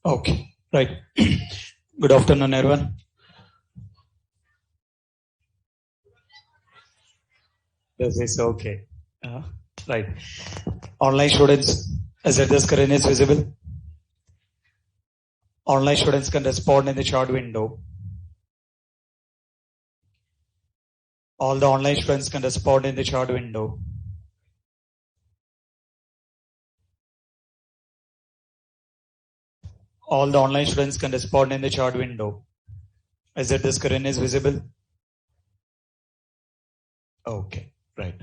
Okay, right. Good afternoon, everyone. This is okay. Right. Online students, as the screen is visible. Online students can respond in the chat window. All the online students can respond in the chat window. All the online students can respond in the chat window. As the screen is visible. Okay, right.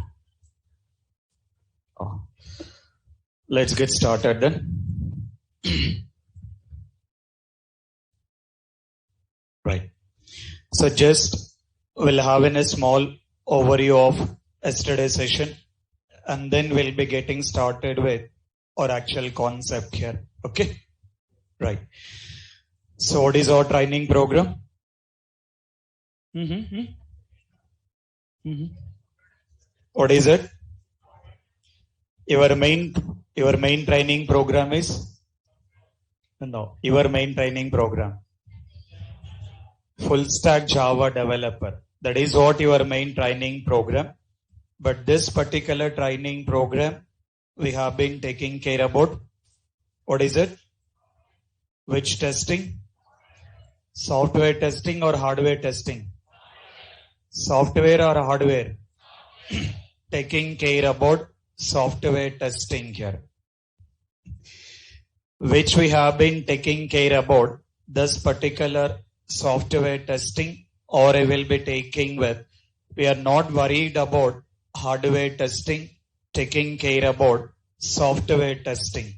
Let's get started then. Right. So just we'll have a small overview of yesterday's session, and then we'll be getting started with our actual concept here. Okay. Right. So what is our training program? What is it? Your main training program is? No, your main training program. Full stack Java developer. That is what your main training program. But this particular training program, we have been taking care about. What is it? Which testing? Software testing or hardware testing? Software or hardware? Taking care about software testing here. Which we have been taking care about this particular software testing, or I will be taking with. We are not worried about hardware testing, taking care about software testing.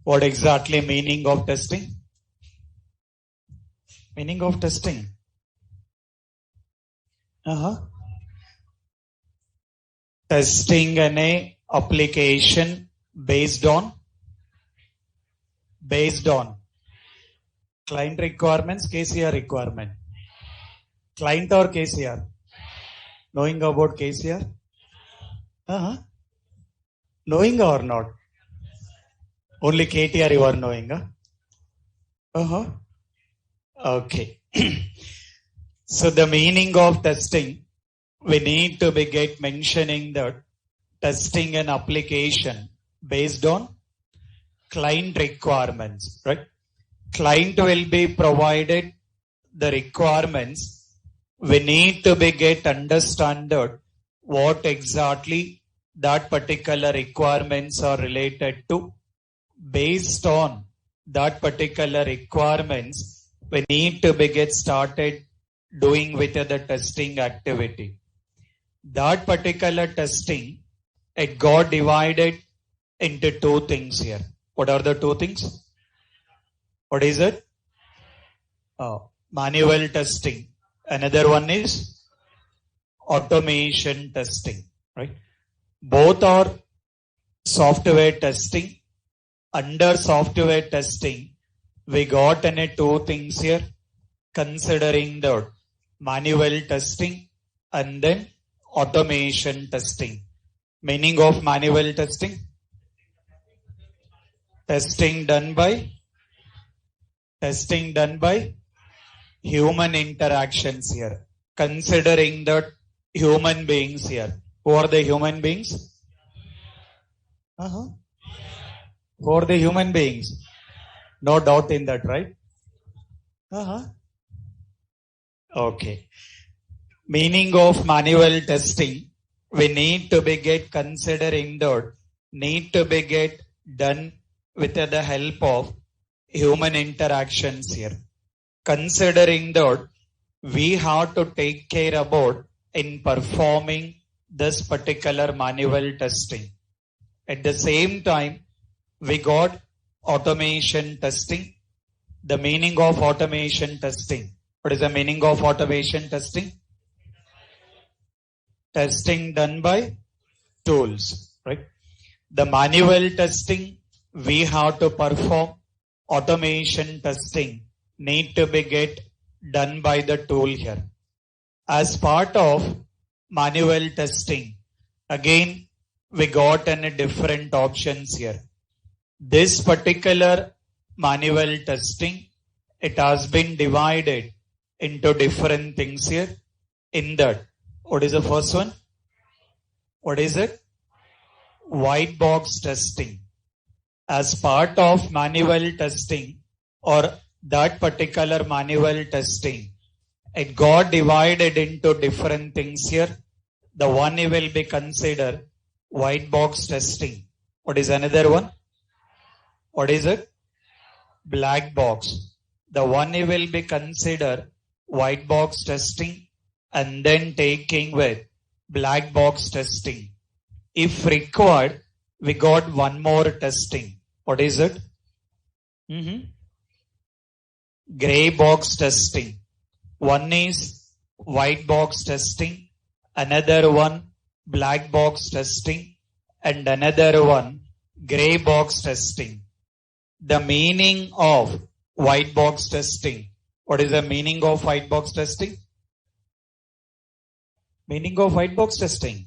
What exactly meaning of testing? Meaning of testing? Testing an application based on client requirements, KCR requirement. Client or KCR? Knowing about KCR? Knowing or not? Only KTR you are knowing, Okay. So the meaning of testing, we need to be mentioning that testing an application based on client requirements, right? Client will be provided the requirements. We need to be understand what exactly that particular requirements are related to. Based on that particular requirements, we need to be started doing with the testing activity. That particular testing, it got divided into two things here. What are the two things? What is it? Manual testing. Another one is automation testing, right? Both are software testing. under software testing, we got two things here, considering the manual testing and then automation testing. Meaning of manual testing? Testing done by human interactions here. Considering that human beings here. Who are the human beings? Who are the human beings? No doubt in that, right? Okay. Meaning of manual testing, we need to be get considering that need to be get done with the help of human interactions here. Considering that we have to take care about in performing this particular manual testing. At the same time, we got automation testing. The meaning of automation testing. What is the meaning of automation testing? Testing done by tools, right? The manual testing we have to perform. Automation testing need to be get done by the tool here. As part of manual testing, again we got different options here. This particular manual testing, it has been divided into different things here. In that, what is the first one? What is it? White box testing. As part of manual testing or that particular manual testing, it got divided into different things here. The one will be considered white box testing. What is another one? What is it? Black box. The one will be considered white box testing and then taking with black box testing. If required, we got one more testing. What is it? Gray box testing. One is white box testing, another one black box testing, and another one gray box testing. The meaning of white box testing. What is the meaning of white box testing? Meaning of white box testing?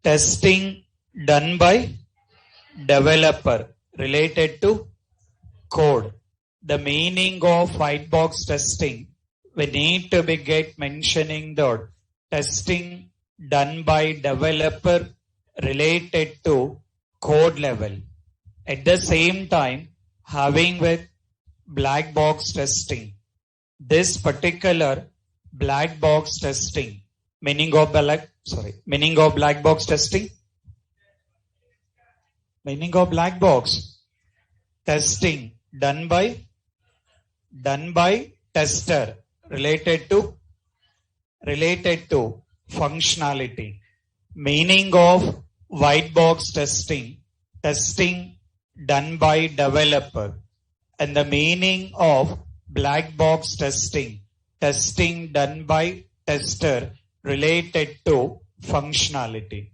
Testing done by developer related to code. The meaning of white box testing, we need to be get mentioning that testing done by developer related to code level. At the same time, having with black box testing. This particular black box testing, meaning of black box testing? Meaning of black box testing done by tester related to functionality. Meaning of white box testing done by developer, and the meaning of black box testing done by tester related to functionality.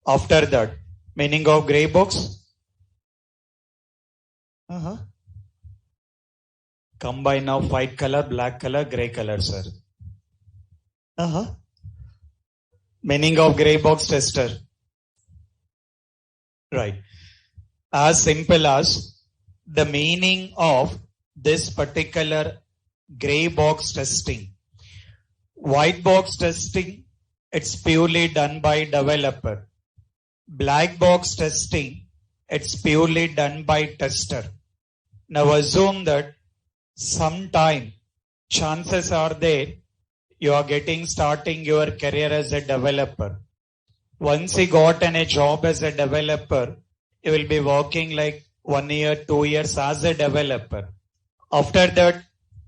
After that, meaning of gray box? Combine of white color, black color, gray color, sir. Meaning of gray box tester. Right. As simple as the meaning of this particular gray box testing. White box testing, it's purely done by developer. Black box testing, it's purely done by tester. Now assume that sometime chances are there you are starting your career as a developer. Once you got a job as a developer, you will be working like 1 year, 2 years as a developer. After that,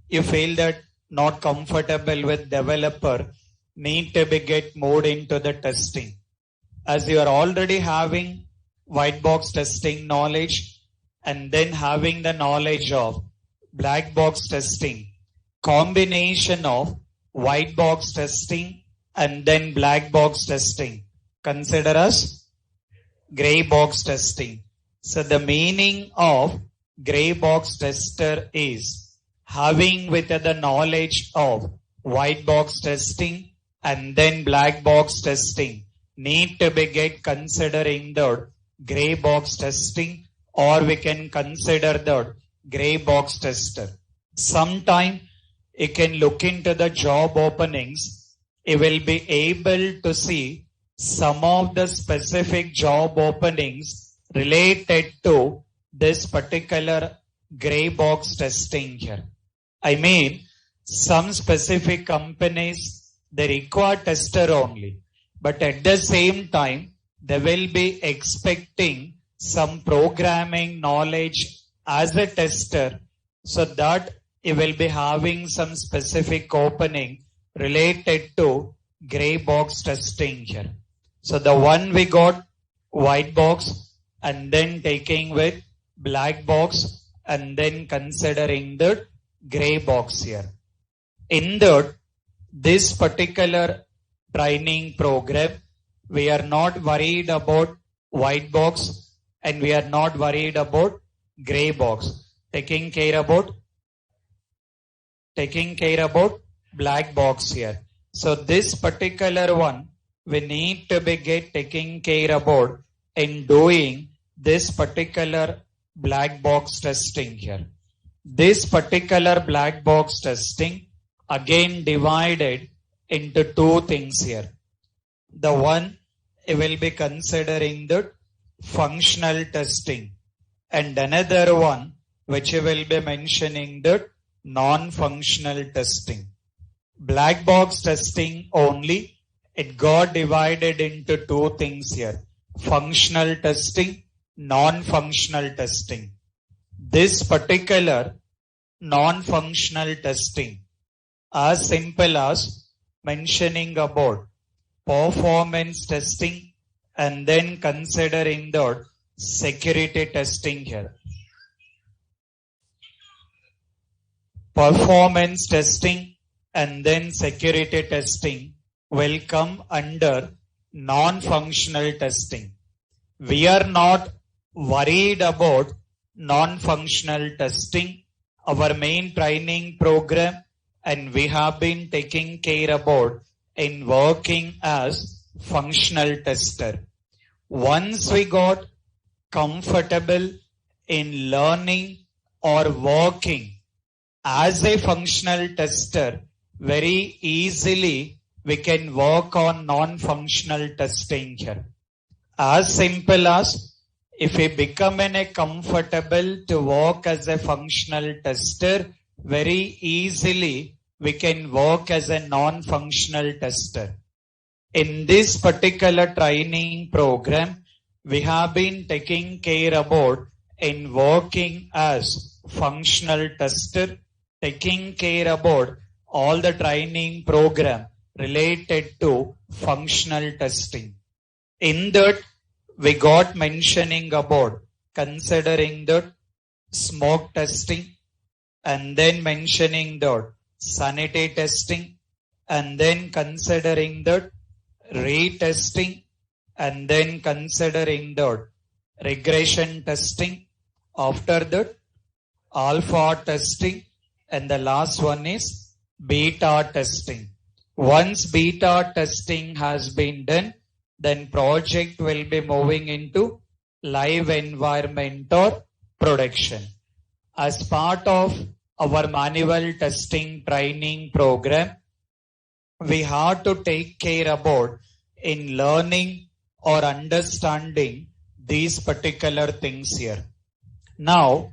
you feel that not comfortable with developer, need to be get moved into the testing. As you are already having white box testing knowledge and then having the knowledge of black box testing, combination of white box testing and then black box testing, consider as gray box testing. So the meaning of gray box tester is having with the knowledge of white box testing and then black box testing need to be get considering the gray box testing, or we can consider the gray box tester. Sometime you can look into the job openings. You will be able to see some of the specific job openings related to this particular gray box testing here. I mean, some specific companies, they require tester only, but at the same time, they will be expecting some programming knowledge as a tester, so that you will be having some specific opening related to gray box testing here. So the one we got white box and then taking with black box and then considering the gray box here. In this particular training program, we are not worried about white box and we are not worried about gray box. Taking care about black box here. So this particular one, we need to be taking care about in doing this particular black box testing here. This particular black box testing again divided into two things here. The one, we will be considering the functional testing, and another one which we will be mentioning the non-functional testing. Black box testing only, it got divided into two things here. Functional testing, non-functional testing. This particular non-functional testing, as simple as mentioning about performance testing and then considering the security testing here. Performance testing and then security testing will come under non-functional testing. We are not worried about non-functional testing, our main training program, and we have been taking care about in working as functional tester. Once we got comfortable in learning or working as a functional tester, very easily we can work on non-functional testing here. As simple as if we become comfortable to work as a functional tester, very easily we can work as a non-functional tester. In this particular training program, we have been taking care about in working as functional tester, taking care about all the training program related to functional testing. In that, we got mentioning about considering the smoke testing, and then mentioning the sanity testing, and then considering the retesting, and then considering the regression testing. After that, alpha testing, and the last one is beta testing. Once beta testing has been done, then project will be moving into live environment or production. As part of our manual testing training program, we have to take care about in learning or understanding these particular things here. Now,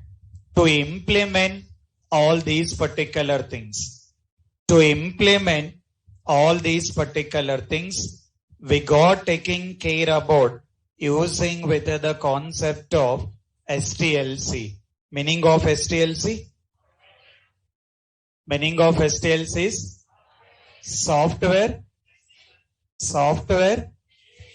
to implement all these particular things, we got taking care about using with the concept of STLC. Meaning of STLC? Meaning of STLC is software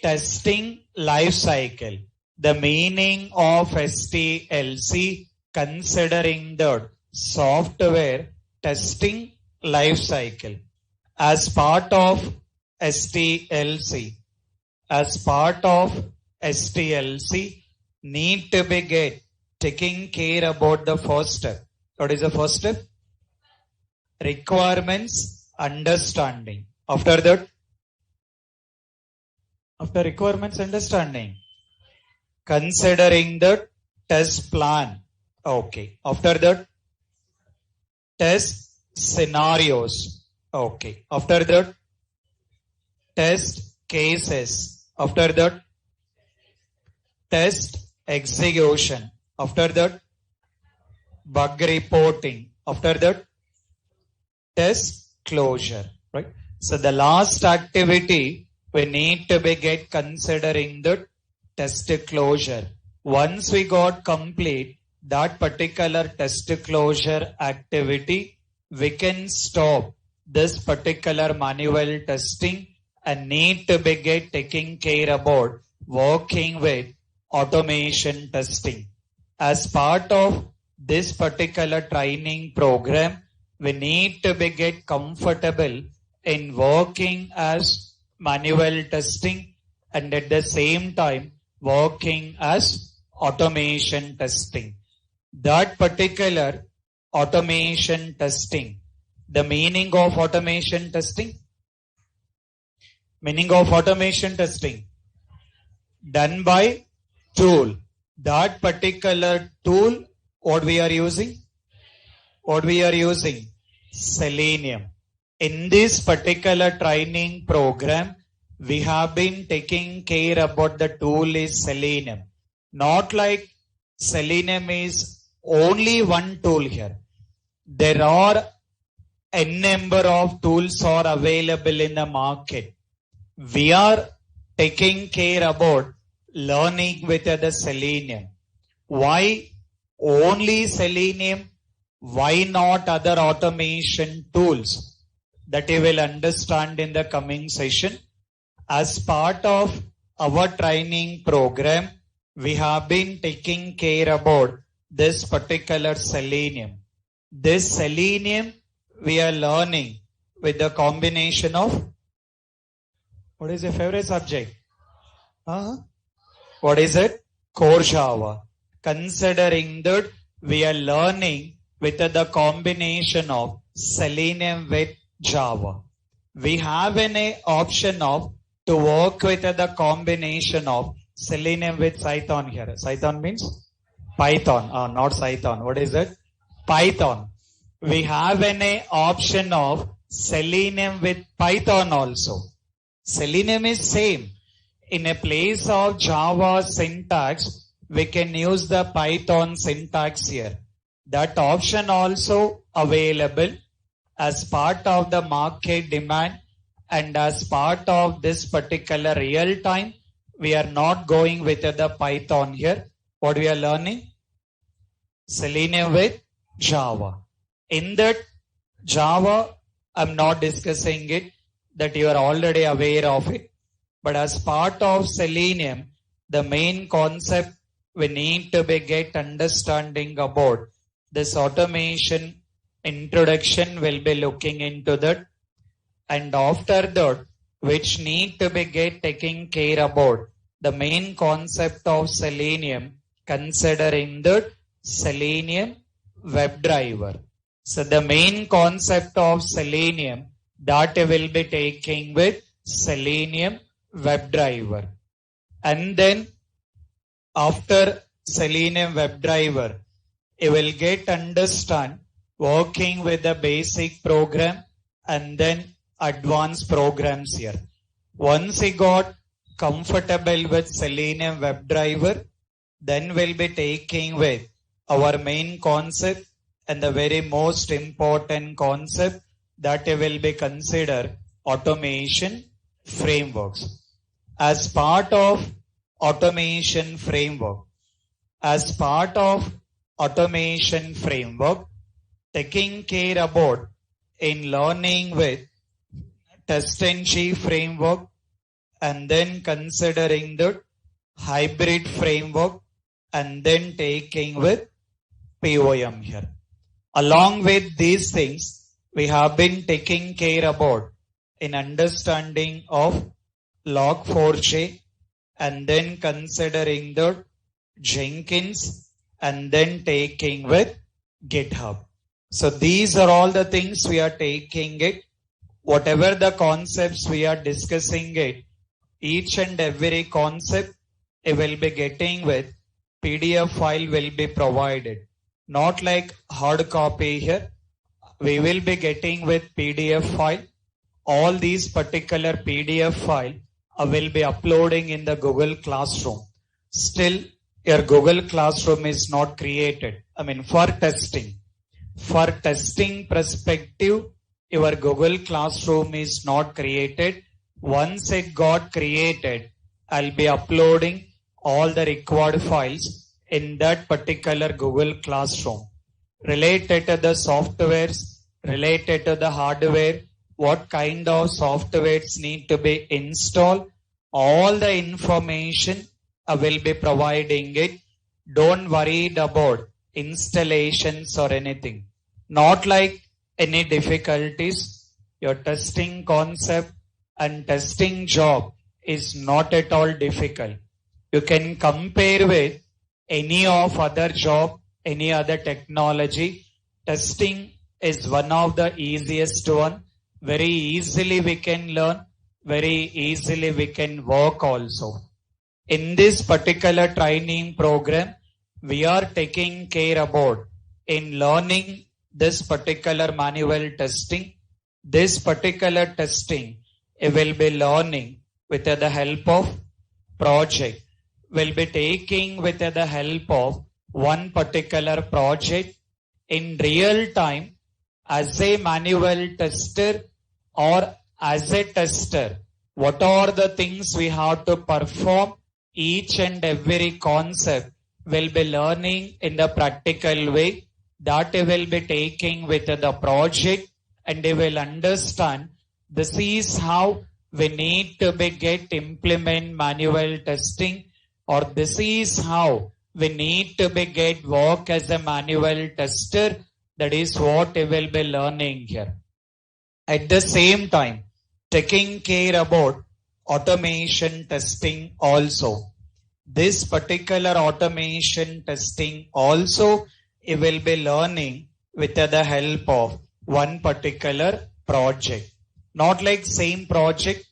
testing life cycle. The meaning of STLC, considering the software testing life cycle. As part of STLC, STLC need to be taking care about the first step. What is the first step? Requirements understanding. After that, after requirements understanding, considering the test plan. Okay. After that, test scenarios. Okay. After that, test cases. After that, test execution. After that, bug reporting. After that, test closure. Right. So the last activity we need to be considering the test closure. Once we got complete that particular test closure activity, we can stop this particular manual testing and need to be taking care about working with automation testing. As part of this particular training program, we need to be comfortable in working as manual testing and at the same time working as automation testing. That particular automation testing, the meaning of automation testing? Meaning of automation testing? Done by tool. That particular tool, what we are using? What we are using? Selenium. In this particular training program, we have been taking care about the tool is Selenium. Not like Selenium is only one tool here. There are a number of tools are available in the market. We are taking care about learning with the Selenium. Why only Selenium? Why not other automation tools? That you will understand in the coming session. As part of our training program, we have been taking care about this particular Selenium. This Selenium we are learning with the combination of, what is your favorite subject? What is it? Core Java. Considering that we are learning with the combination of Selenium with Java. We have an option of to work with the combination of Selenium with Python here. Python means Python, not Python. What is it? Python. We have an option of Selenium with Python also. Selenium is same. In a place of Java syntax, we can use the Python syntax here. That option also available as part of the market demand and as part of this particular real time. We are not going with the Python here. What we are learning? Selenium with Java. In that Java, I'm not discussing it, that you are already aware of it. But as part of Selenium, the main concept we need to be understanding about this automation introduction will be looking into that. And after that, which need to be taking care about the main concept of Selenium, considering that Selenium WebDriver. So the main concept of Selenium that will be taking with Selenium WebDriver. And then after Selenium WebDriver, you will understand working with the basic program and then advanced programs here. Once you got comfortable with Selenium WebDriver, then we'll be taking with our main concept and the very most important concept that will be considered automation frameworks. As part of automation framework, taking care about in learning with TestNG framework and then considering the hybrid framework and then taking with POM here. Along with these things, we have been taking care about in understanding of Log4j and then considering the Jenkins, and then taking with GitHub. So these are all the things we are taking it. Whatever the concepts we are discussing it, each and every concept it will be getting with PDF file will be provided. Not like hard copy here. We will be getting with PDF file. All these particular PDF file will be uploading in the Google Classroom. Still, your Google Classroom is not created. For testing. For testing perspective, your Google Classroom is not created. Once it got created, I'll be uploading all the required files in that particular Google Classroom. Related to the softwares, related to the hardware, what kind of softwares need to be installed, all the information I will be providing it. Don't worry about installations or anything. Not like any difficulties. Your testing concept and testing job is not at all difficult. You can compare with any of other job, any other technology. Testing is one of the easiest one. Very easily we can learn. Very easily we can work also. In this particular training program, we are taking care about in learning this particular manual testing. This particular testing, it will be learning with the help of project. Will be taking with the help of one particular project in real time as a manual tester or as a tester. What are the things we have to perform? Each and every concept will be learning in the practical way that they will be taking with the project, and they will understand this is how we need to be get implement manual testing, or this is how we need to be get work as a manual tester. That is what we will be learning here. At the same time, taking care about automation testing also. This particular automation testing also it will be learning with the help of one particular project. Not like same project,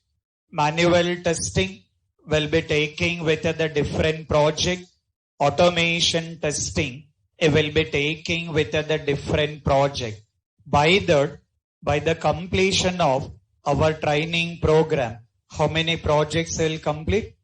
manual testing will be taking with the different project. Automation testing it will be taking with the different project. By the completion of our training program, how many projects will complete?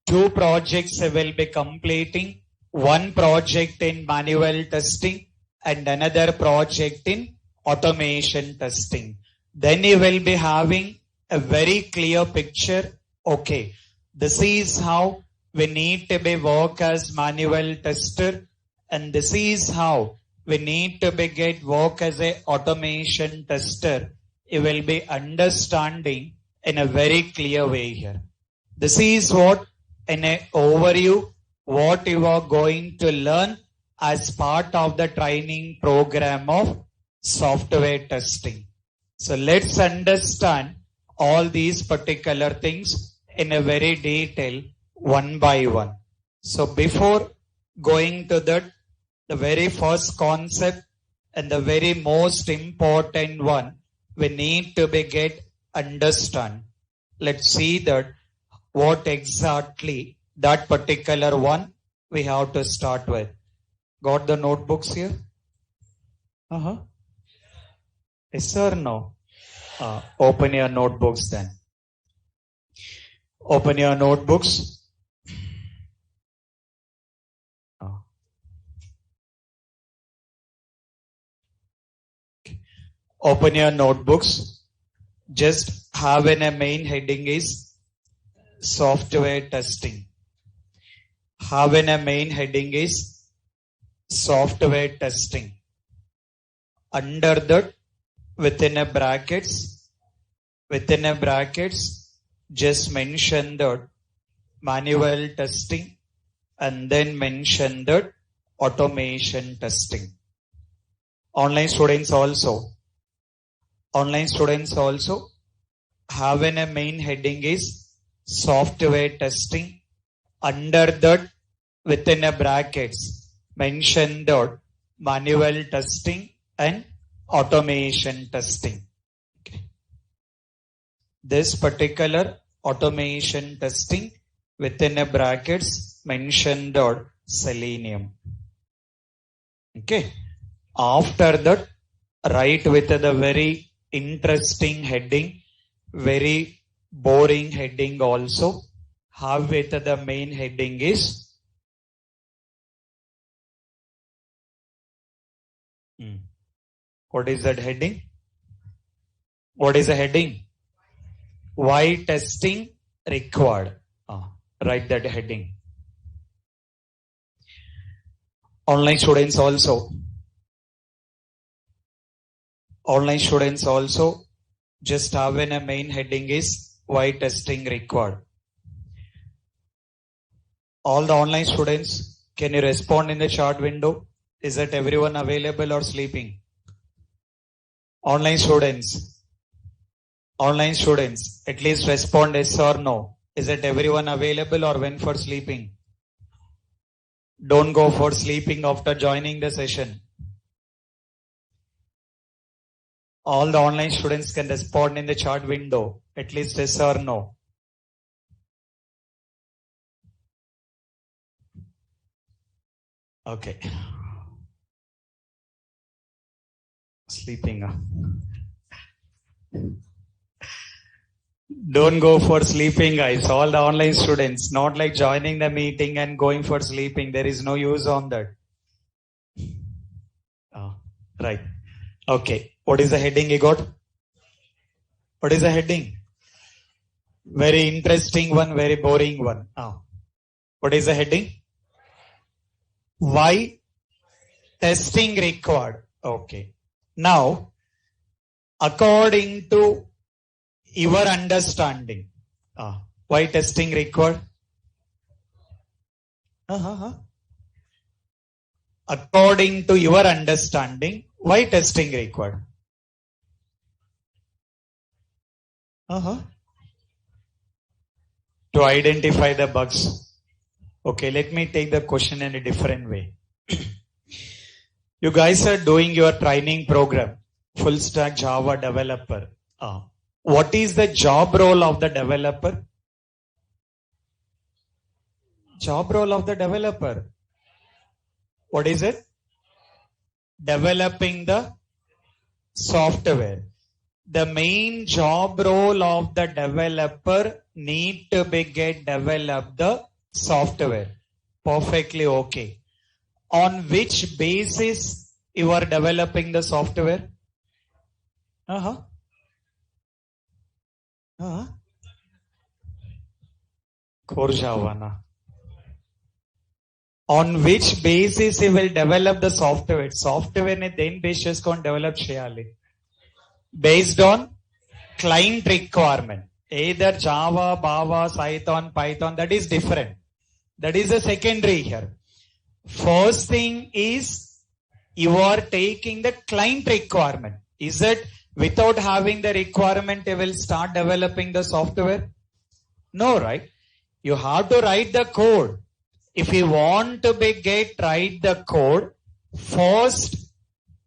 2 projects will be completing. One project in manual testing and another project in automation testing. Then you will be having a very clear picture. Okay, this is how we need to be work as manual tester, and this is how we need to be get work as a automation tester. You will be understanding in a very clear way here. This is what in an overview what you are going to learn as part of the training program of software testing. So let's understand all these particular things in a very detail one by one. So before going to that, the very first concept and the very most important one we need to be get understand. Let's see that what exactly that particular one we have to start with. Got the notebooks here? Yes or no? Open your notebooks then. Open your notebooks. Open your notebooks. Just have in a main heading is software testing. Have in a main heading is software testing. Under that, within a brackets, just mention that manual testing and then mention that automation testing. Online students also have in a main heading is software testing. Under that, within a brackets, mention the manual testing and automation testing. Okay. This particular automation testing within a brackets, mention the Selenium. Okay. After that, write with the very interesting heading, very boring heading also. Have with the main heading is what is that heading? What is the heading? Why testing required? Write that heading. Online students also just have in a main heading is why testing required. All the online students, can you respond in the chat window? Is that everyone available or sleeping? Online students, at least respond yes or no. Is that everyone available or went for sleeping? Don't go for sleeping after joining the session. All the online students can respond in the chat window, at least yes or no. Okay. Sleeping. Don't go for sleeping, guys. All the online students, not like joining the meeting and going for sleeping. There is no use on that. Right. Okay. What is the heading you got? What is the heading? Very interesting one, very boring one. What is the heading? Why testing required? Okay. Now, according to your understanding, why testing required? According to your understanding, why testing required? To identify the bugs. Okay, let me take the question in a different way. You guys are doing your training program, full stack Java developer. What is the job role of the developer? Job role of the developer. What is it? Developing the software. The main job role of the developer need to be develop the software. Perfectly okay. On which basis you are developing the software? Core Java na. On which basis you will develop the software? Software ne then basis kon develop cheyali. Based on client requirement. Either Java, Bava, Python, that is different. That is the secondary here. First thing is you are taking the client requirement. Is it without having the requirement you will start developing the software? No, right? You have to write the code. If you want to write the code, first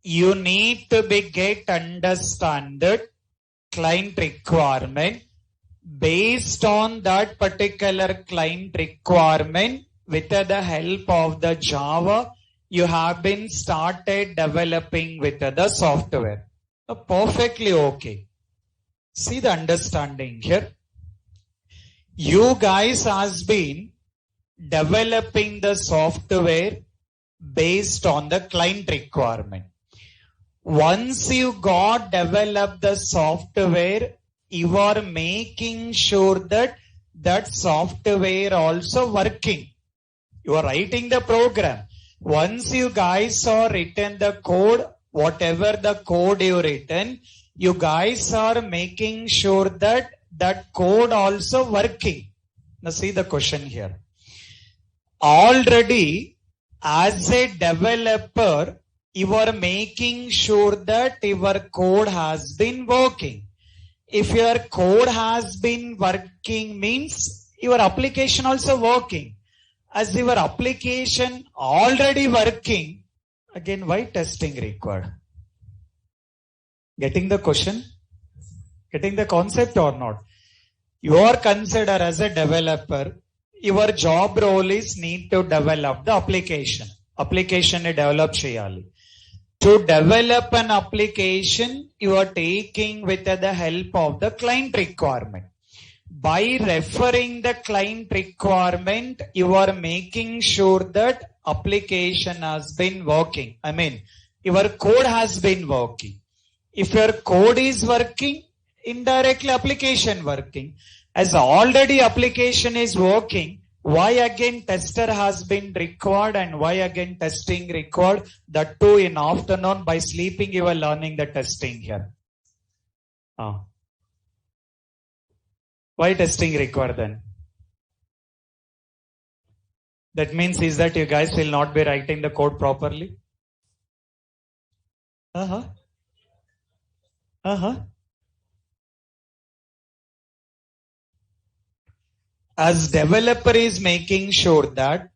you need to understand the client requirement. Based on that particular client requirement, with the help of the Java, you have been started developing with the software. Perfectly okay. See the understanding here. You guys has been developing the software based on the client requirement. Once you got developed the software, you are making sure that that software also working. You are writing the program. Once you guys are written the code, whatever the code you written, you guys are making sure that that code also working. Now see the question here. Already as a developer, you are making sure that your code has been working. if your code has been working means your application also working. As your application already working, again why testing required? Getting the question? Getting the concept or not? You are considered as a developer. Your job role is need to develop the application. Application ni develop cheyali. To develop an application, you are taking with the help of the client requirement. By referring the client requirement, you are making sure that application has been working. I mean, your code has been working. If your code is working, indirectly application working. As already application is working, why again tester has been required and why again testing required? That too in afternoon by sleeping you are learning the testing here. Why testing required then? That means is that you guys will not be writing the code properly? As developer is making sure that,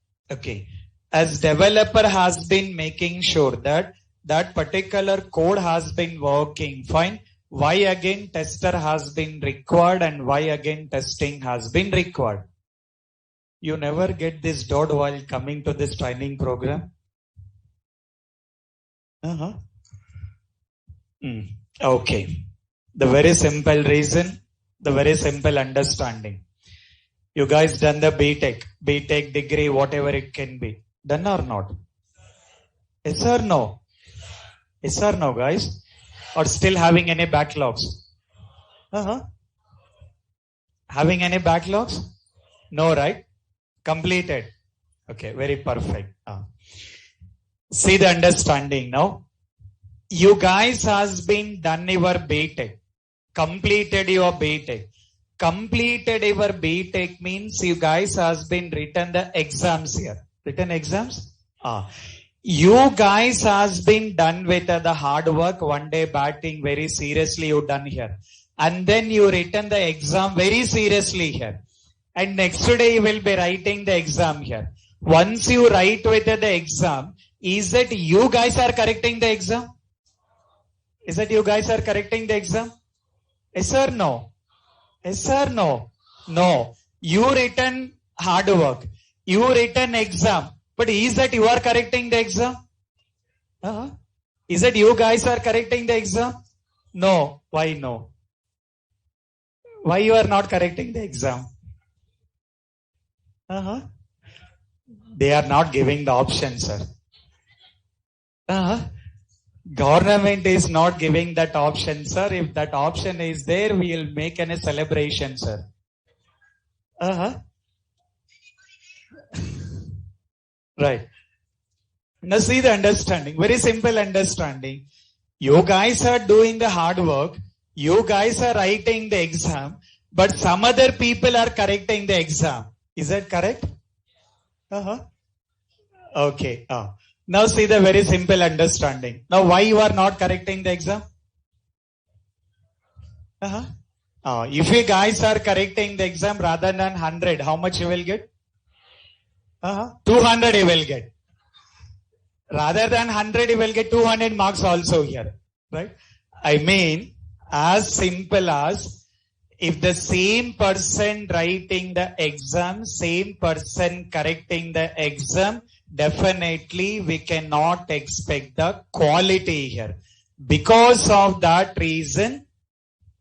as developer has been making sure that that particular code has been working fine, why again tester has been required and why again testing has been required? You never get this doubt while coming to this training program? Okay. The very simple reason, the very simple understanding. You guys done the BTech degree, whatever it can be. Done or not? Yes or no? Yes or no, guys? Or still having any backlogs? Having any backlogs? No, right? Completed. Okay, very perfect. See the understanding now. You guys has been done your BTech. Completed your BTech. Completed your BTech means you guys has been written the exams here. Written exams? You guys has been done with the hard work, one day batting very seriously you done here. And then you written the exam very seriously here. And next day you will be writing the exam here. Once you write with the exam, is that you guys are correcting the exam? Is that you guys are correcting the exam? Yes or no? Yes or no? No. You written hard work. You written exam. But is that you are correcting the exam? Is that you guys are correcting the exam? No. Why no? Why you are not correcting the exam? They are not giving the option, sir. Government is not giving that option, sir. If that option is there, we will make a celebration, sir. Right. Now see the understanding. Very simple understanding. You guys are doing the hard work. You guys are writing the exam. But some other people are correcting the exam. Is that correct? Okay. Now see the very simple understanding. Now why you are not correcting the exam? If you guys are correcting the exam rather than 100, how much you will get? 200 you will get. Rather than 100 you will get 200 marks also here. Right? I mean, as simple as if the same person writing the exam, same person correcting the exam, definitely we cannot expect the quality here. Because of that reason,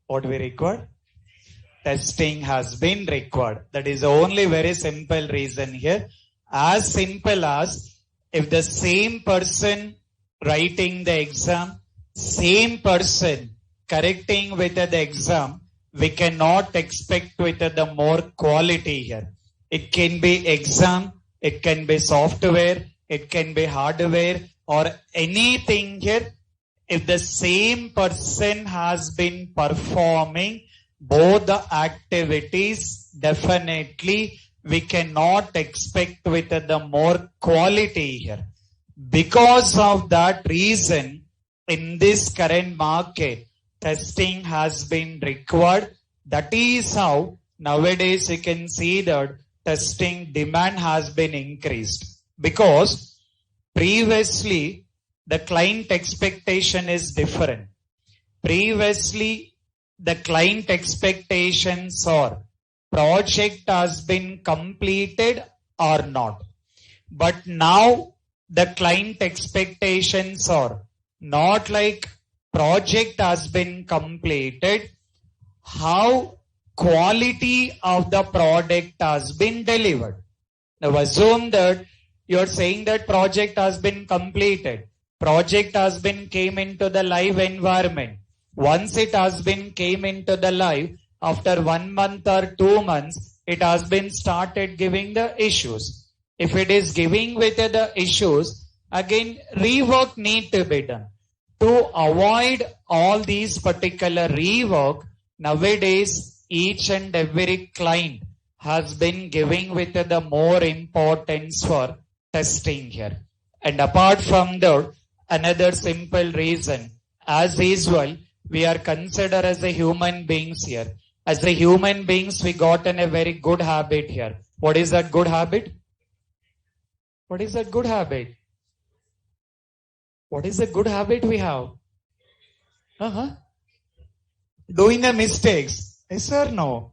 what we require? Testing has been required. That is the only very simple reason here. As simple as if the same person writing the exam, same person correcting with the exam, we cannot expect with the more quality here. It can be exam, it can be software, it can be hardware or anything here. If the same person has been performing both the activities, definitely we cannot expect with the more quality here. Because of that reason, in this current market, testing has been required. That is how nowadays you can see that testing demand has been increased, because previously the client expectation is different. Previously the client expectations are project has been completed or not. But now the client expectations are not like project has been completed, how quality of the product has been delivered. Now assume that you are saying that project has been completed. Project has been came into the live environment. Once it has been came into the live, after 1 month or 2 months, it has been started giving the issues. If it is giving with the issues, again rework need to be done. To avoid all these particular rework, nowadays each and every client has been giving with the more importance for testing here. And apart from that, another simple reason, as usual, we are considered as a human beings here. As a human beings, we gotten a very good habit here. What is that good habit? What is that good habit? What is the good habit we have? Doing the mistakes. Yes or no?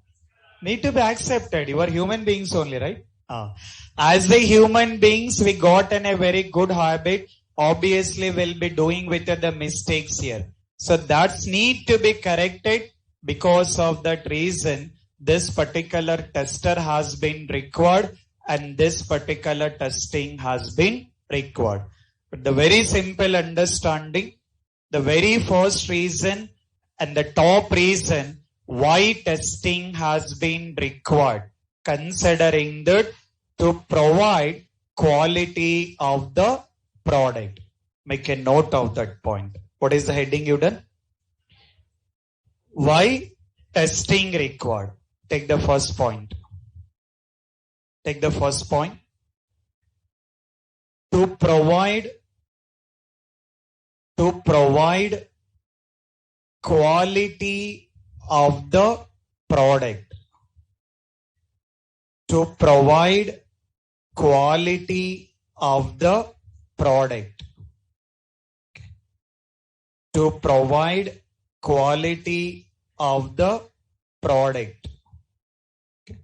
Need to be accepted. You are human beings only, right? As the human beings, we gotten a very good habit. Obviously, we'll be doing with the mistakes here. So that's need to be corrected. Because of that reason, this particular tester has been required and this particular testing has been required. But the very simple understanding, the very first reason and the top reason why testing has been required, considering that to provide quality of the product. Make a note of that point. What is the heading you done? Why testing required? Take the first point. Take the first point. To provide quality of the product. To provide quality of the product. To provide quality of the product. Okay.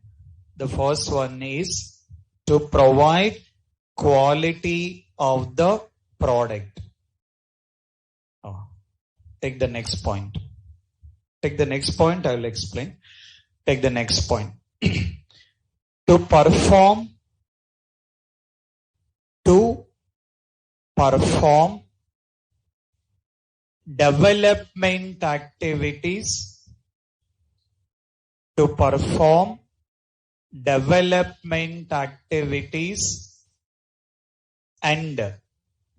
The first one is to provide quality of the product. Take the next point. Take the next point, I will explain. Take the next point. To perform development activities, to perform development activities and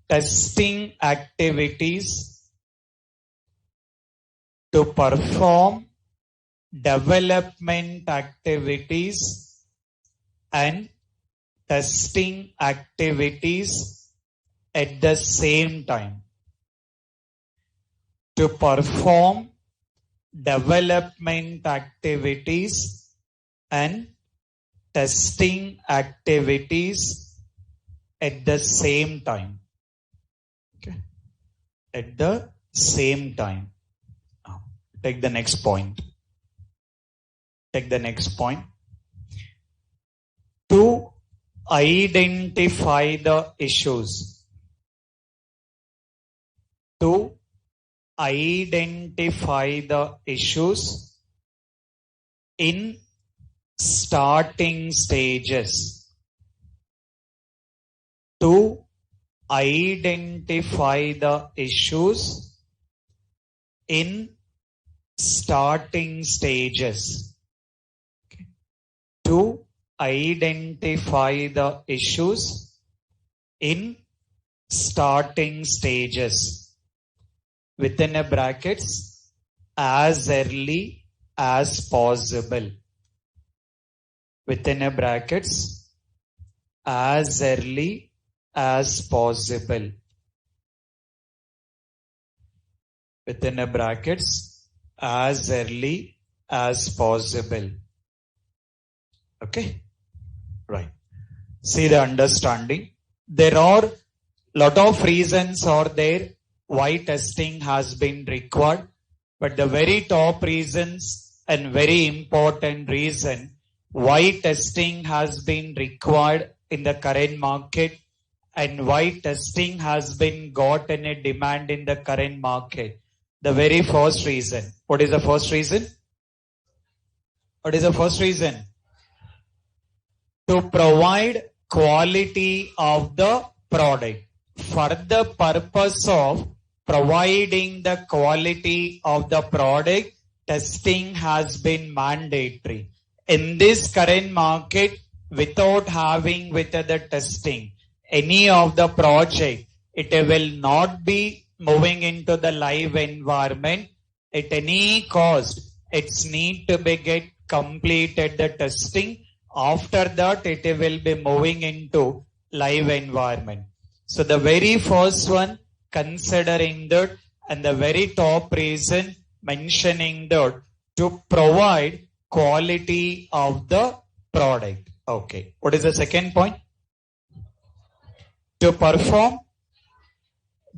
testing activities, to perform development activities and testing activities at the same time. To perform development activities and testing activities at the same time. Okay. At the same time. Take the next point. Take the next point. To identify the issues. To identify the issues in starting stages. To identify the issues in starting stages. Okay. To identify the issues in starting stages. Within a brackets, as early as possible. Within a brackets, as early as possible. Within a brackets, as early as possible. Okay, right. See the understanding. There are lot of reasons are there why testing has been required, but the very top reasons and very important reason why testing has been required in the current market and why testing has been got in a demand in the current market. The very first reason. What is the first reason? What is the first reason? To provide quality of the product. For the purpose of providing the quality of the product, testing has been mandatory. In this current market, without having with the testing, any of the project, it will not be moving into the live environment. At any cost, it's need to be get completed the testing. After that, it will be moving into live environment. So the very first one, considering that, and the very top reason mentioning that to provide quality of the product. Okay. What is the second point? To perform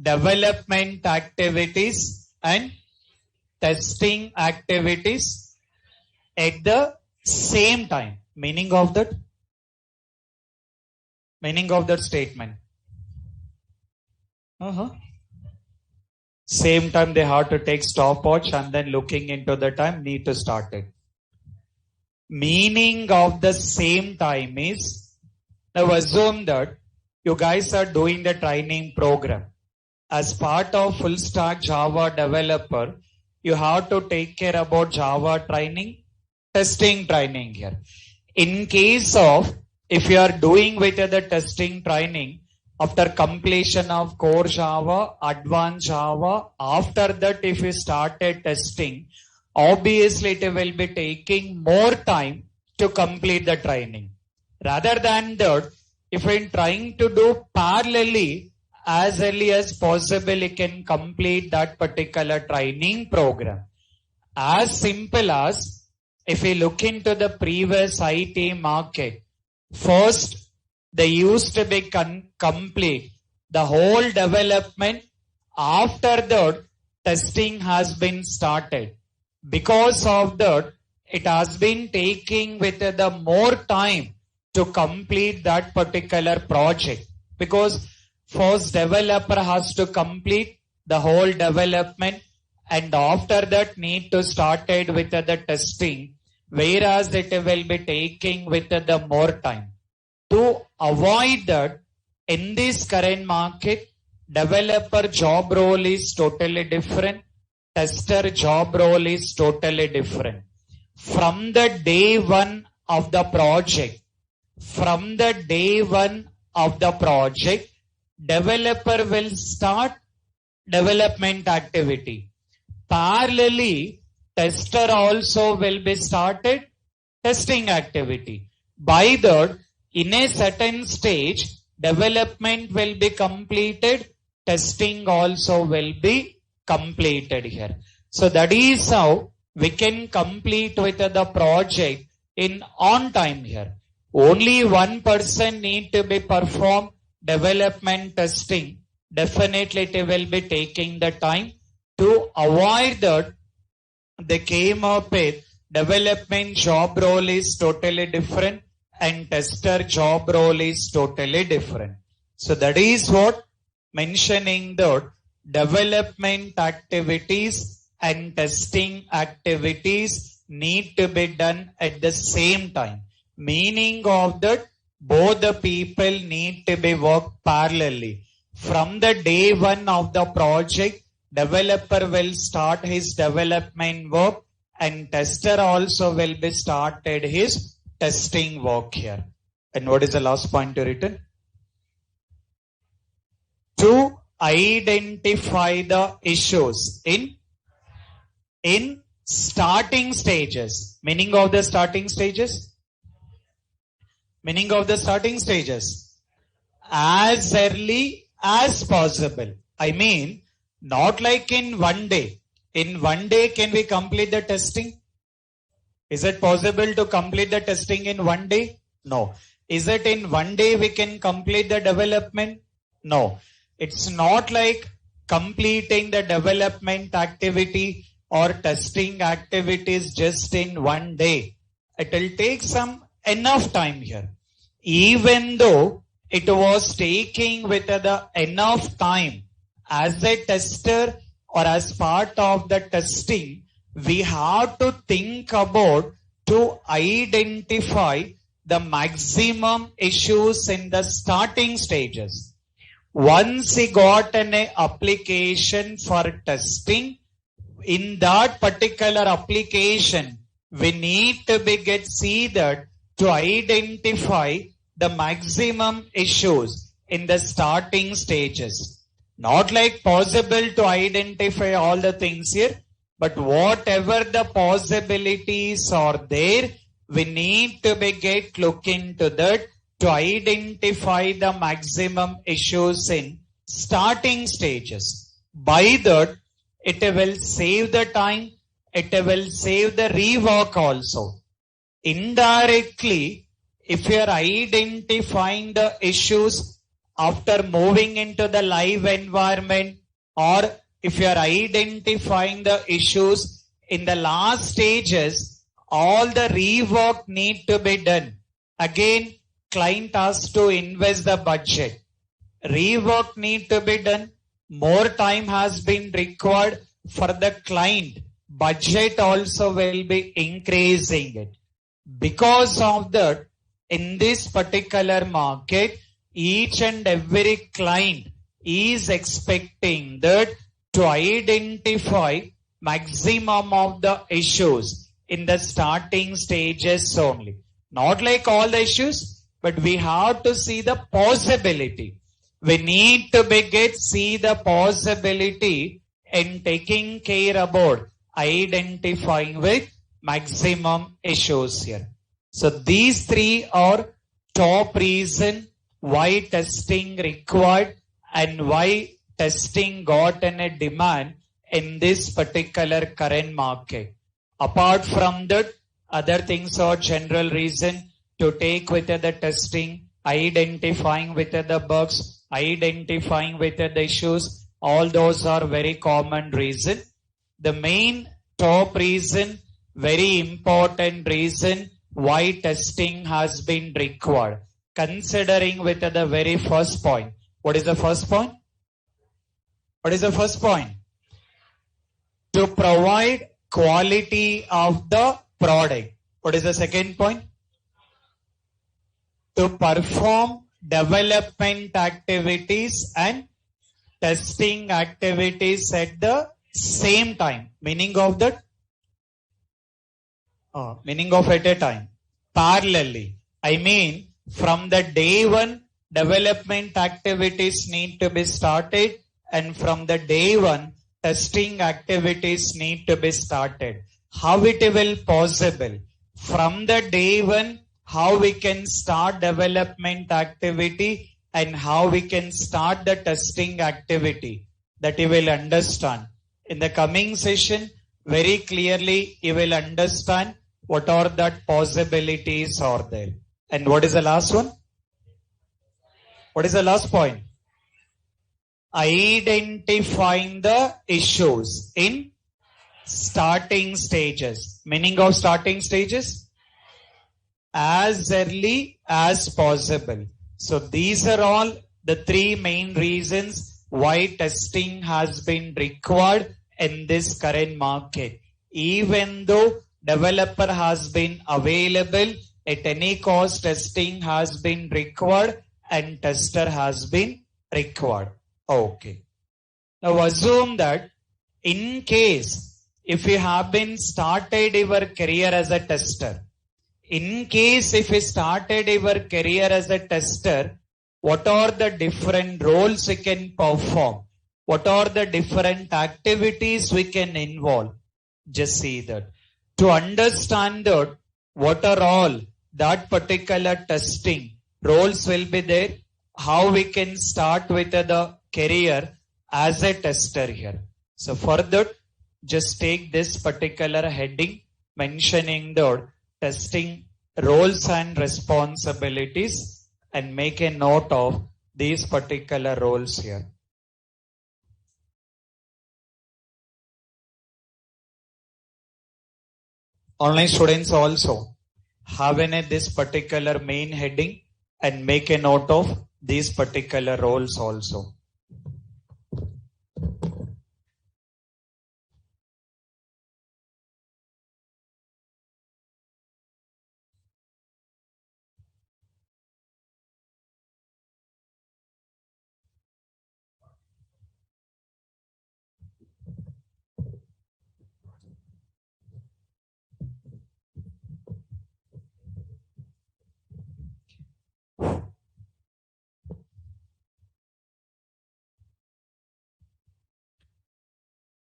development activities and testing activities at the same time. Meaning of that? Meaning of that statement. Same time they have to take stopwatch and then looking into the time need to start it. Meaning of the same time is, now assume that you guys are doing the training program. As part of full stack Java developer, you have to take care about Java training, testing training here. In case of, if you are doing with the testing training, after completion of core Java, advanced Java, after that if you started testing, obviously it will be taking more time to complete the training. Rather than that, if you're trying to do parallelly, as early as possible, you can complete that particular training program. As simple as, if we look into the previous IT market, first they used to be complete the whole development. After that, testing has been started. Because of that, it has been taking with the more time to complete that particular project. Because first developer has to complete the whole development and after that need to started with the testing. Whereas it will be taking with the more time. To avoid that, in this current market, developer job role is totally different. Tester job role is totally different. From the day one of the project, developer will start development activity. Parallelly, tester also will be started testing activity. By that, in a certain stage, development will be completed, testing also will be completed here. So that is how we can complete with the project in on time here. Only one person need to be perform development testing. Definitely it will be taking the time. To avoid that, they came up with development job role is totally different and tester job role is totally different. So that is what mentioning that development activities and testing activities need to be done at the same time. Meaning of that, both the people need to be worked parallelly. From the day one of the project, developer will start his development work and tester also will be started his testing work here. And what is the last point written? To identify the issues in starting stages. Meaning of the starting stages? Meaning of the starting stages? As early as possible. I mean, not like in one day. In one day, can we complete the testing? Is it possible to complete the testing in one day? No. Is it in one day we can complete the development? No. It's not like completing the development activity or testing activities just in one day. It will take some enough time here. Even though it was taking with the enough time as a tester or as part of the testing, we have to think about to identify the maximum issues in the starting stages. Once we got an application for testing, in that particular application, we need to see that to identify the maximum issues in the starting stages. Not like possible to identify all the things here, but whatever the possibilities are there, we need to look into that to identify the maximum issues in starting stages. By that, it will save the time, it will save the rework also. Indirectly, if you are identifying the issues after moving into the live environment, or if you are identifying the issues in the last stages, all the rework need to be done. Again, client has to invest the budget. Rework need to be done. More time has been required for the client. Budget also will be increasing it. Because of that, in this particular market, each and every client is expecting that to identify maximum of the issues in the starting stages only. Not like all the issues, but we have to see the possibility. We need to see the possibility in taking care about identifying with maximum issues here. So these three are top reason why testing required and why testing got a demand in this particular current market. Apart from that, other things are general reason to take with the testing, identifying with the bugs, identifying with the issues. All those are very common reason. The main top reason, very important reason why testing has been required. Considering with the very first point. What is the first point? What is the first point? To provide quality of the product. What is the second point? To perform development activities and testing activities at the same time. Meaning of that? Meaning of at a time. Parallelly. I mean, from the day one, development activities need to be started, and from the day one, testing activities need to be started. How it will possible? From the day one, how we can start development activity and how we can start the testing activity, that you will understand. In the coming session, very clearly you will understand what are that possibilities are there. And what is the last one? What is the last point? Identifying the issues in starting stages. Meaning of starting stages? As early as possible. So these are all the three main reasons why testing has been required in this current market. Even though developer has been available, at any cost testing has been required and tester has been required. Okay. Now assume that in case if you have been started your career as a tester, in case if you started your career as a tester, what are the different roles we can perform? What are the different activities we can involve? Just see that. To understand that, what are all that particular testing roles will be there, how we can start with the career as a tester here. So for that, just take this particular heading mentioning the testing roles and responsibilities and make a note of these particular roles here. Online students also have this particular main heading and make a note of these particular roles also.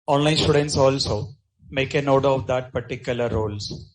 Online students also make a note of that particular roles.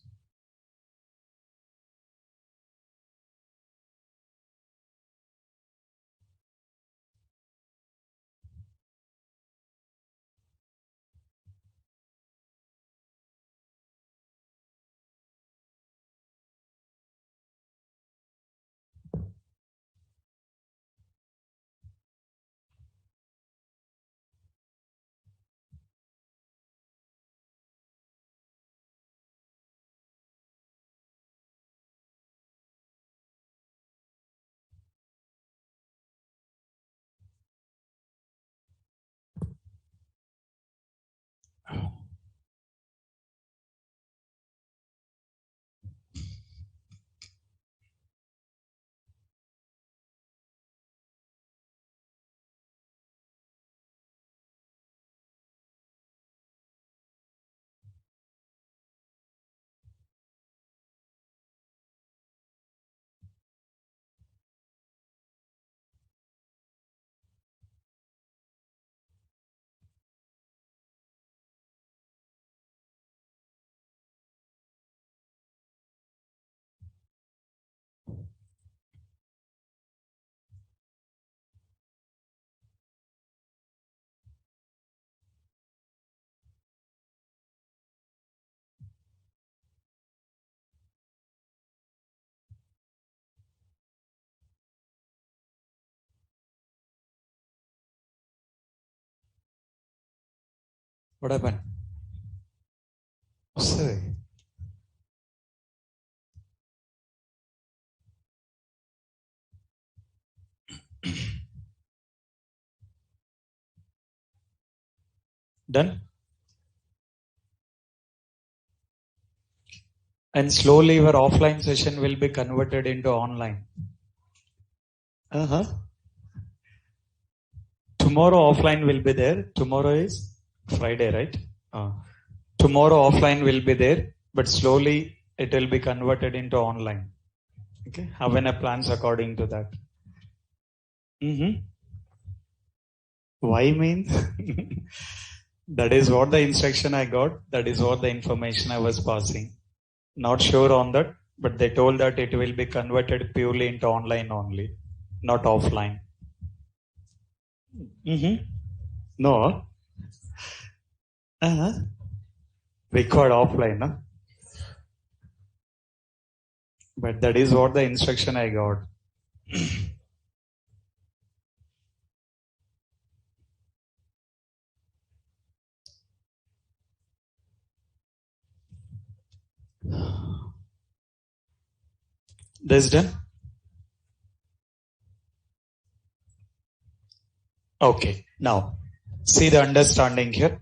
What happened? Say. Done? And slowly your offline session will be converted into online. Tomorrow offline will be there. Tomorrow is Friday, right? Tomorrow offline will be there, but slowly it will be converted into online. Okay, have any plans according to that? Why means? That is what the instruction I got. That is what the information I was passing. Not sure on that, but they told that it will be converted purely into online only, not offline. No. Required offline, no? But that is what the instruction I got. This done? Okay, now see the understanding here.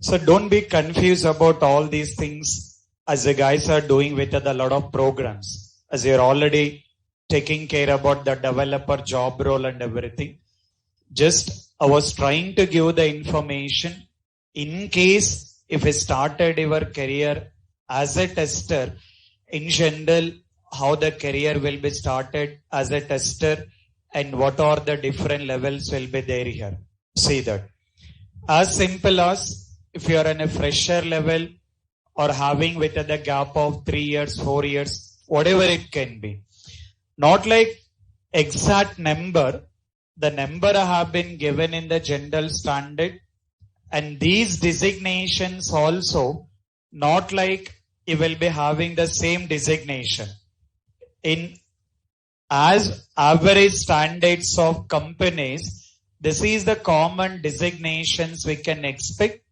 So don't be confused about all these things as the guys are doing with a lot of programs, as you're already taking care about the developer job role and everything. Just I was trying to give the information in case if you started your career as a tester, in general, how the career will be started as a tester and what are the different levels will be there here. See that. As simple as if you are in a fresher level or having with the gap of 3 years, 4 years, whatever it can be. Not like exact number. The number have been given in the general standard And these designations also, not like you will be having the same designation. In as average standards of companies, this is the common designations we can expect,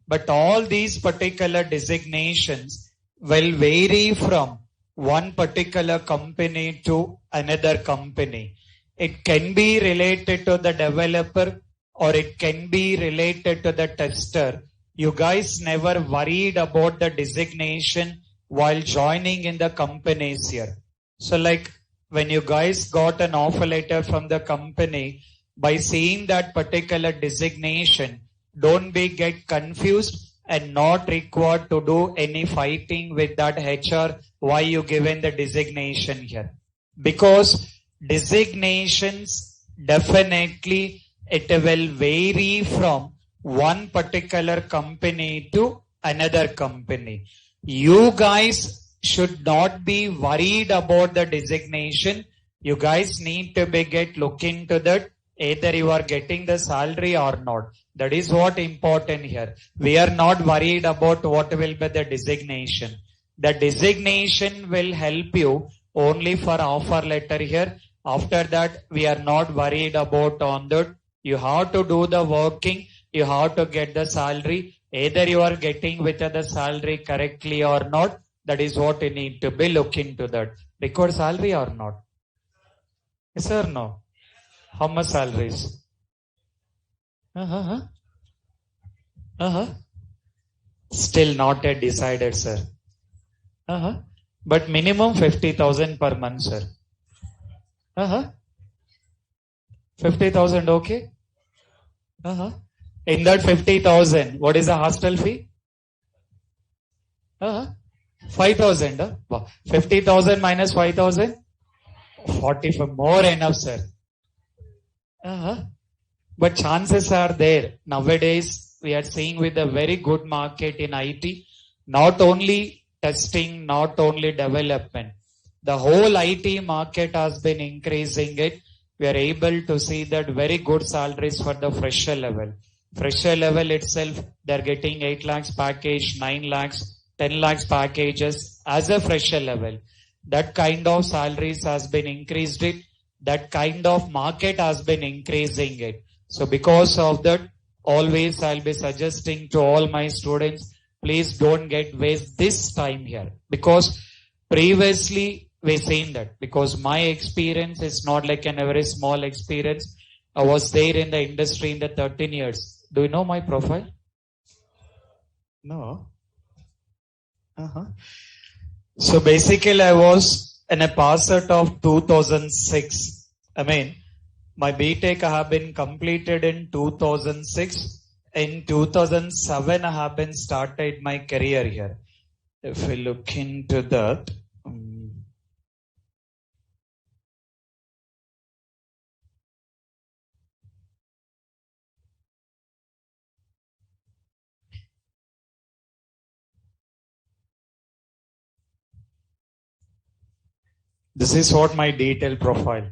but all these particular designations will vary from one particular company to another company. It can be related to the developer or it can be related to the tester. You guys never worried about the designation while joining in the companies here. So like when you guys got an offer letter from the company, by seeing that particular designation, don't be get confused and not required to do any fighting with that HR why you given the designation here. Because designations definitely it will vary from one particular company to another company. You guys should not be worried about the designation. You guys need to be look into that. Either you are getting the salary or not. That is what important here. We are not worried about what will be the designation. The designation will help you only for offer letter here. After that, we are not worried about on that. You have to do the working. You have to get the salary. Either you are getting with the salary correctly or not. That is what you need to be look into that. Record salary or not? Yes or no? How much salaries? Still not yet decided, sir. But minimum 50,000 per month, sir. 50,000, okay? In that 50,000, what is the hostel fee? 5,000. 50,000 minus 5,000? 45, more enough, sir. But chances are there. Nowadays, we are seeing with a very good market in IT, not only testing, not only development. The whole IT market has been increasing it. We are able to see that very good salaries for the fresher level. Fresher level itself, they are getting 8 lakhs package, 9 lakhs, 10 lakhs packages as a fresher level. That kind of salaries has been increased it. That kind of market has been increasing it. So because of that, always I'll be suggesting to all my students, please don't get waste this time here. Because previously we've seen that. Because my experience is not like a very small experience. I was there in the industry in the 13 years. Do you know my profile? No. So basically I was in a pass out of 2006. My BTech I have been completed in 2006. In 2007 I have been started my career here. If we look into that. This is what my detailed profile.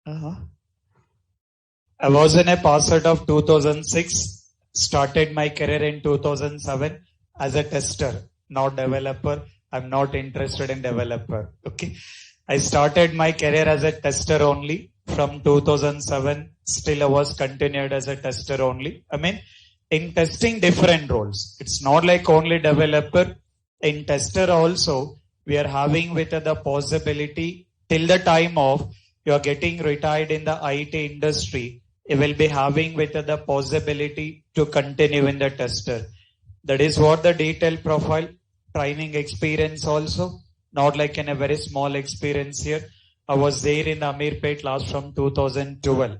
I was in a pass out of 2006, started my career in 2007 as a tester, not developer. I'm not interested in developer. Okay. I started my career as a tester only from 2007. Still I was continued as a tester only. In testing different roles. It's not like only developer. In tester also, we are having with the possibility till the time of you are getting retired in the IT industry, you will be having with the possibility to continue in the tester. That is what the detailed profile, training experience also, not like in a very small experience here. I was there in Alimarp last from 2012.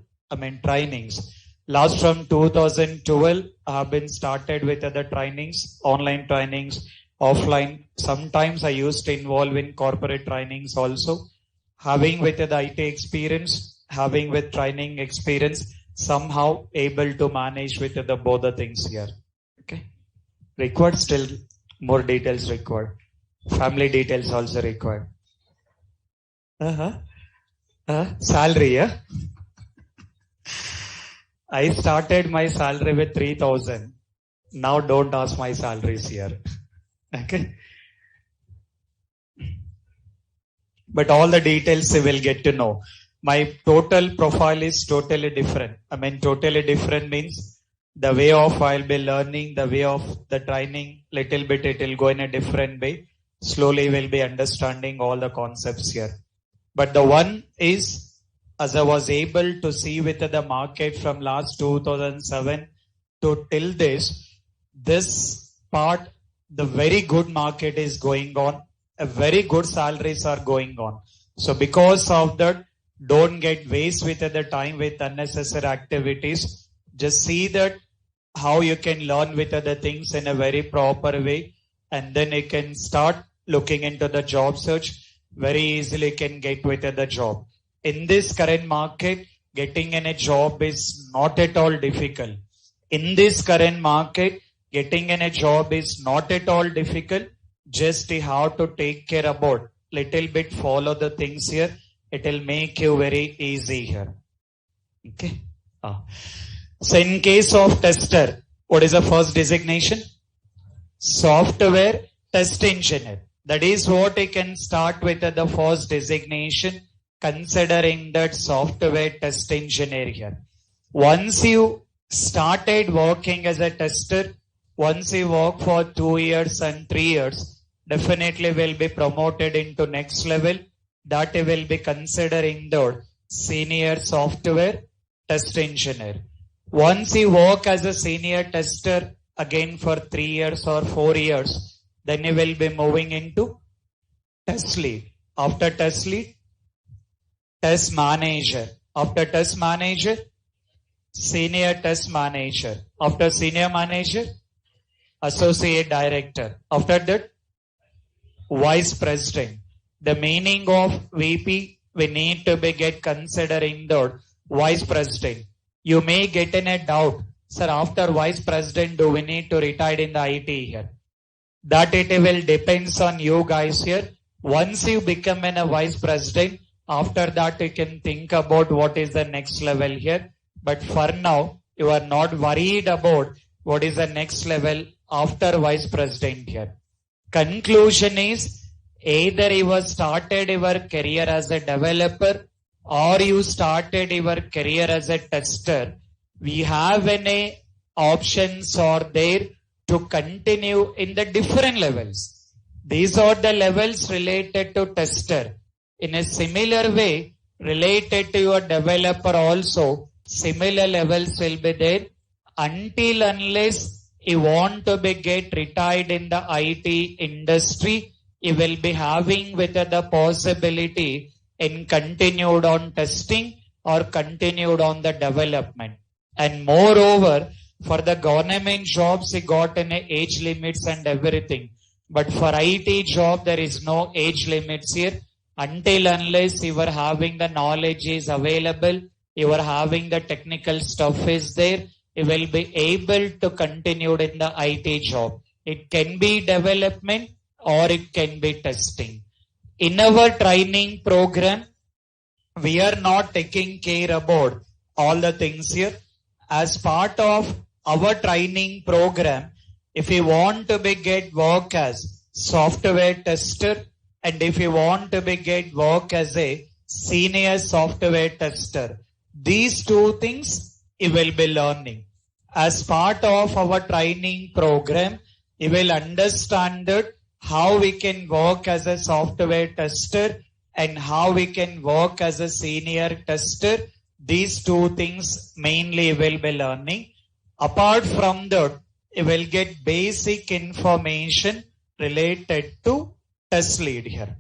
Trainings. Last from 2012, I have been started with other trainings, online trainings, offline. Sometimes I used to involve in corporate trainings also. Having with the IT experience, having with training experience, somehow able to manage with the both the things here. Okay. Required still more details required. Family details also required. Salary, yeah? I started my salary with 3,000. Now don't ask my salaries here. Okay. But all the details you will get to know. My total profile is totally different. I mean, totally different means the way of I'll be learning, the way of the training, little bit it will go in a different way. Slowly we'll be understanding all the concepts here. But the one is, as I was able to see with the market from last 2007 to till this part, the very good market is going on. A very good salaries are going on. So because of that, don't get waste with the time with unnecessary activities. Just see that how you can learn with other things in a very proper way, and then you can start looking into the job search. Very easily can get with the job. In this current market, getting in a job is not at all difficult. In this current market, getting in a job is not at all difficult. Just you have to take care about little bit, follow the things here. It will make you very easy here. Okay. So in case of tester, what is the first designation? Software test engineer. That is what you can start with the first designation, considering that software test engineer here. Once you started working as a tester, once you work for 2 years and 3 years, definitely will be promoted into next level. That will be considering the senior software test engineer. Once you work as a senior tester again for 3 years or 4 years, then you will be moving into test lead. After test lead, test manager. After test manager, senior test manager. After senior manager, associate director. After that, vice president. The meaning of VP, we need to be get considering the vice president. You may get in a doubt, sir, after vice president, do we need to retire in the IT here? That it will depends on you guys here. Once you become a vice president, after that you can think about what is the next level here. But for now, you are not worried about what is the next level after vice president here. Conclusion is, either you have started your career as a developer or you started your career as a tester. We have any options are there to continue in the different levels. These are the levels related to tester. In a similar way, related to your developer also, similar levels will be there until unless you want to be get retired in the IT industry. You will be having with the possibility in continued on testing or continued on the development. And moreover, for the government jobs, you got any age limits and everything. But for IT job, there is no age limits here. Until unless you are having the knowledge is available, you are having the technical stuff is there, you will be able to continue in the IT job. It can be development or it can be testing. In our training program, we are not taking care about all the things here. As part of our training program, if you want to be get work as software tester, and if you want to be get work as a senior software tester, these two things you will be learning. As part of our training program, you will understand that how we can work as a software tester and how we can work as a senior tester. These two things mainly you will be learning. Apart from that, you will get basic information related to test lead here.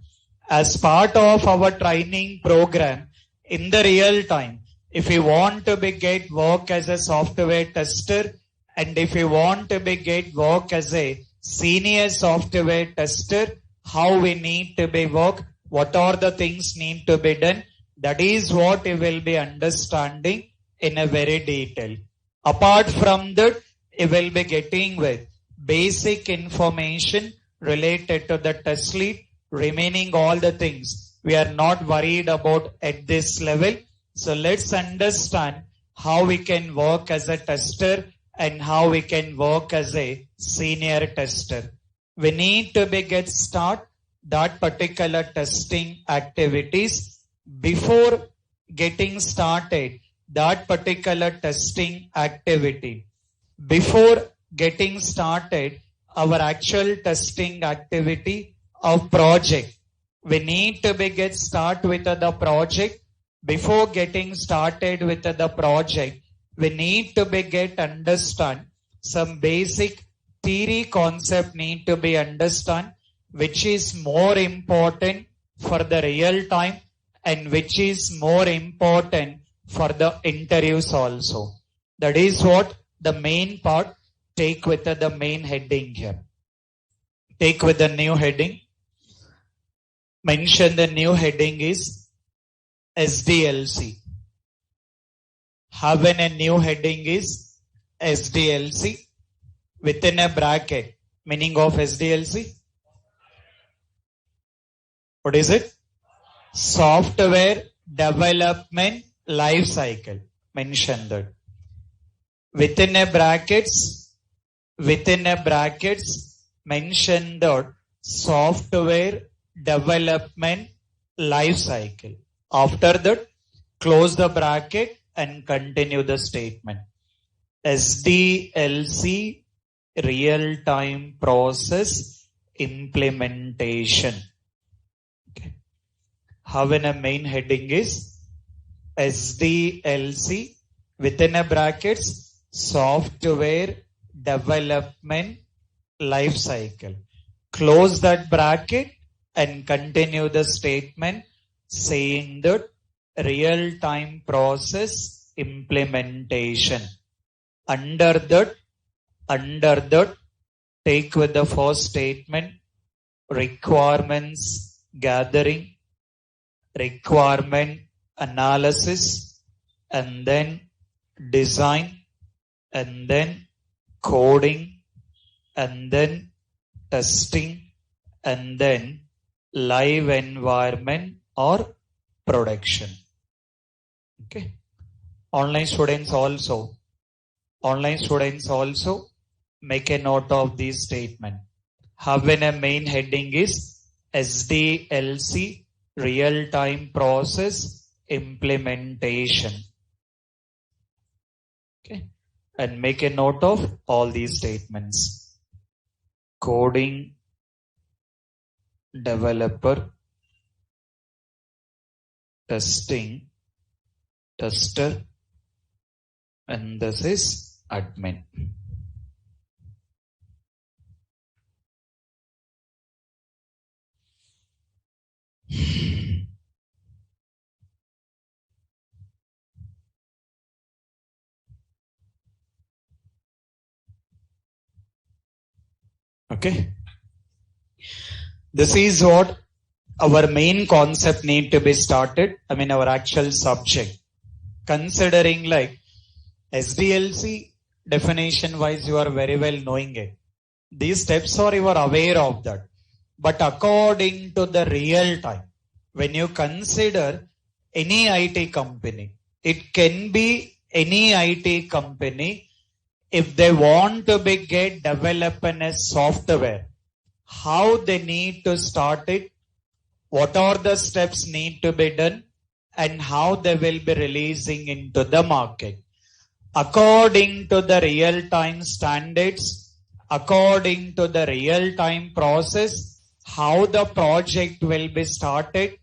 As part of our training program, in the real time, if you want to be get work as a software tester and if you want to be get work as a senior software tester, how we need to be work, what are the things need to be done, that is what you will be understanding in a very detail. Apart from that, you will be getting with basic information related to the test lead. Remaining all the things we are not worried about at this level. So let's understand how we can work as a tester and how we can work as a senior tester. We need to get start that particular testing activities before getting started that particular testing activity. Before getting started our actual testing activity of project, we need to get start with the project. Before getting started with the project, we need to get understand some basic theory concept need to be understand, which is more important for the real time and which is more important for the interviews also. That is what the main part. Take with the main heading here. Take with the new heading. Mention the new heading is SDLC. Having a new heading is SDLC within a bracket. Meaning of SDLC? What is it? Software Development Life Cycle. Mention that. Within a brackets, mention the software development life cycle. After that, close the bracket and continue the statement. SDLC real-time process implementation. Okay. Having a main heading is SDLC within a brackets software development life cycle. Close that bracket and continue the statement saying that real-time process implementation. Under that, take with the first statement requirements gathering, requirement analysis, and then design, and then coding, and then testing, and then live environment or production. Okay. Online students also make a note of this statement. Having a main heading is SDLC real-time process implementation. Okay. And make a note of all these statements. Coding, developer, testing, tester, and this is admin. Okay. This is what our main concept need to be started. I mean our actual subject. Considering like SDLC definition wise you are very well knowing it. These steps are you are aware of that. But according to the real time, when you consider any IT company, it can be any IT company, if they want to get developing a software, how they need to start it, what are the steps need to be done, and how they will be releasing into the market. According to the real-time standards, according to the real-time process, how the project will be started,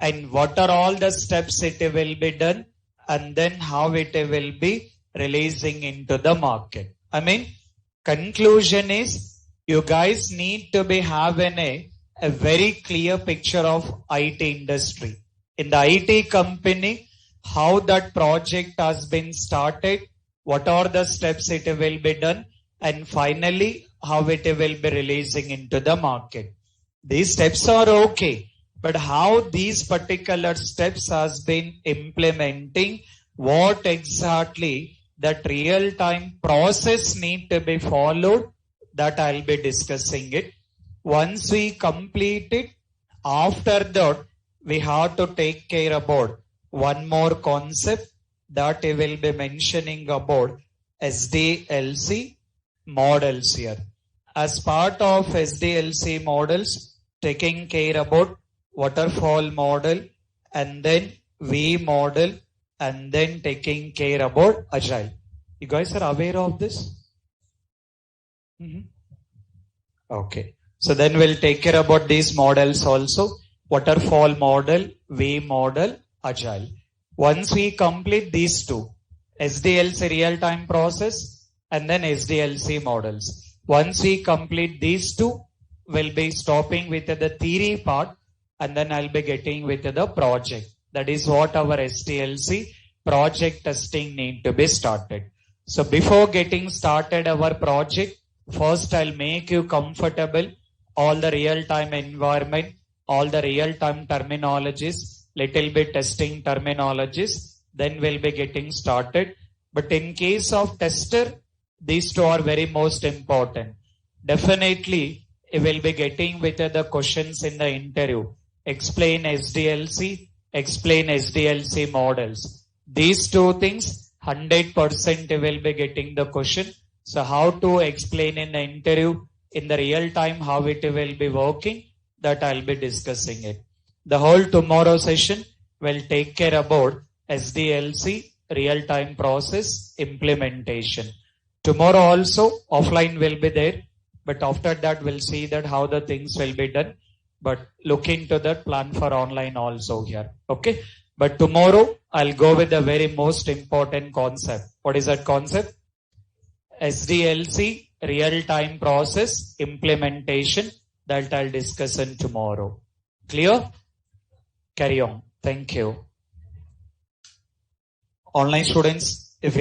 and what are all the steps it will be done, and then how it will be releasing into the market. I mean, conclusion is you guys need to be having a very clear picture of IT industry. In the IT company, how that project has been started, what are the steps it will be done, and finally, how it will be releasing into the market. These steps are okay, but how these particular steps has been implementing, what exactly that real-time process need to be followed, that I'll be discussing it. Once we complete it, after that, we have to take care about one more concept, that I will be mentioning about SDLC models here. As part of SDLC models, taking care about waterfall model and then V model and then taking care about agile. You guys are aware of this? Okay. So then we'll take care about these models also. Waterfall model, V model, agile. Once we complete these two, SDLC real-time process and then SDLC models. Once we complete these two, we'll be stopping with the theory part and then I'll be getting with the project. That is what our SDLC project testing need to be started. So before getting started our project, first I'll make you comfortable, all the real-time environment, all the real-time terminologies, little bit testing terminologies, then we'll be getting started. But in case of tester, these two are very most important. Definitely, you will be getting with the questions in the interview. Explain SDLC, explain SDLC models. These two things, 100% you will be getting the question. So how to explain in the interview, in the real time, how it will be working, that I'll be discussing it. The whole tomorrow session will take care about SDLC real time process implementation. Tomorrow also offline will be there, but after that we'll see that how the things will be done. But look into that, plan for online also here. Okay. But tomorrow I'll go with the very most important concept. What is that concept? SDLC real-time process implementation, that I'll discuss in tomorrow. Clear? Carry on. Thank you. Online students, if you have